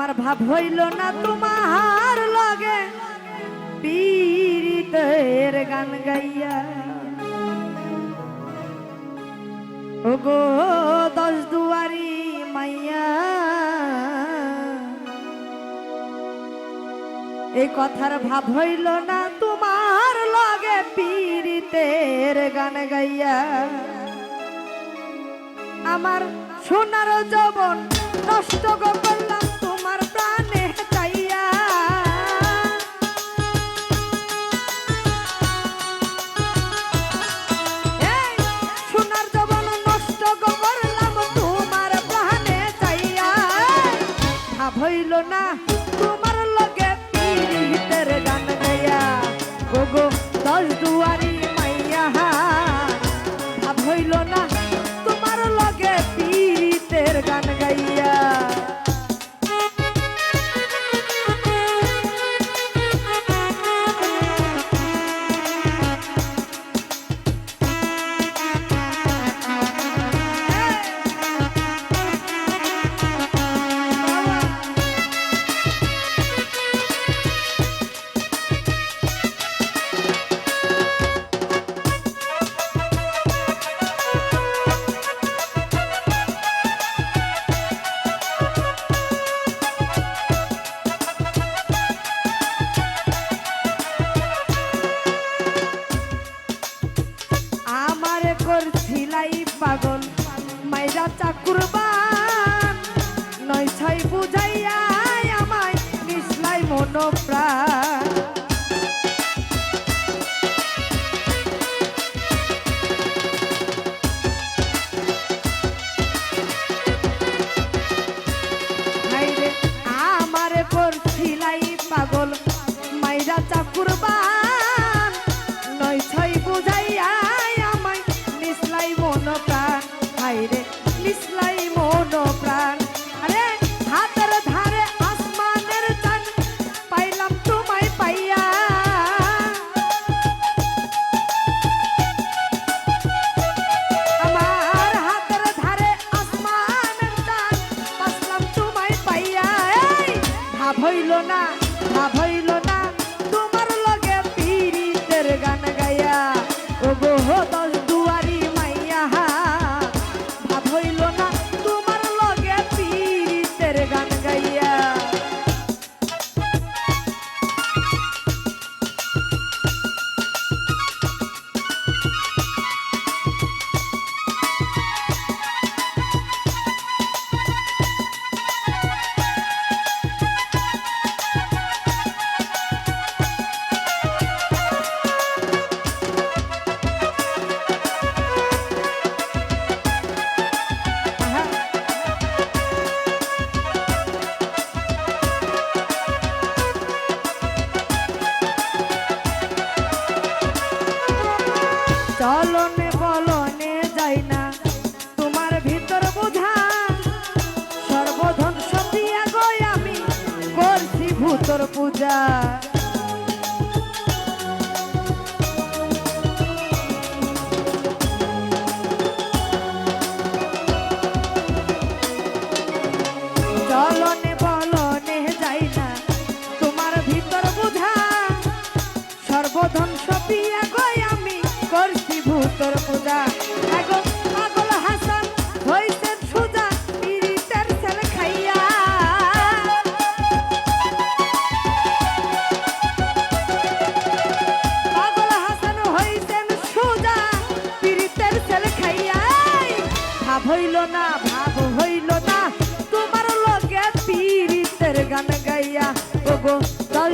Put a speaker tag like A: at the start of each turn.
A: আমার ভাব হইল না তোমার লগে পীড়িতের গান গাইয়া। ওগো দশ দুয়ারি মাইয়া, এই কথার ভাব হইল না তোমার লগে পীড়িতের গান গাইয়া। আমার সোনার যৌবন নষ্ট করলাম তোমার প্রাণে চাইয়া। সোনার যৌবন নষ্ট করলাম তোমার প্রাণে চাইয়া। ভাব হইল না তোমার লগে পীড়িতের গান গাইয়া। ওগো দশ দুয়ারি মাইয়া, ভাব হইল না তোমার লগে পীড়িতের গান গাইয়া। করছিলাই পাগল মাইরা চাকুরবান, নয় ছয় বুঝাইয়া আমায় নিসলাই মনোপ্রাণ। আমারে করছিলাই পাগল মাইরা চাকুরবান, নয় ছয় বুঝাইয়া মন প্রাণ। হাইরে নিসলাই মন প্রাণ। আরে হাতের ধারে আসমানের চাঁদ পাইলাম তোমায় পাইয়া। আমার হাতের ধারে আসমানের চাঁদ পাইলাম তোমায় পাইয়া। এই ভাব হইল না, ভাব হইল না তোমার লগে পীড়িতের গান গাইয়া। ওগো দশ দুয়ারি মাইয়া, ভাব হইল না তোমার লগে পীড়িতের গান গাইয়া। চলনে বলনে যাই না তোমার ভিতর বোঝা, সর্বধন সতিয়া গই আমি করছি ভূতর পূজা। চলনে বলনে যাই না তোমার ভিতর বোঝা, সর্বধন সতিয়া গই আমি করছি ভূতর পূজা। পাগল হাসান হইছেন সুজা পীড়িতের ছেলে খাইয়া। পাগল হাসান হইছেন সুজা পীড়িতের ছেলে খাইয়া। ভাব হইল না, ভাব হইল না তোমার লগে পীড়িতের গান গাইয়া। ওগো দশ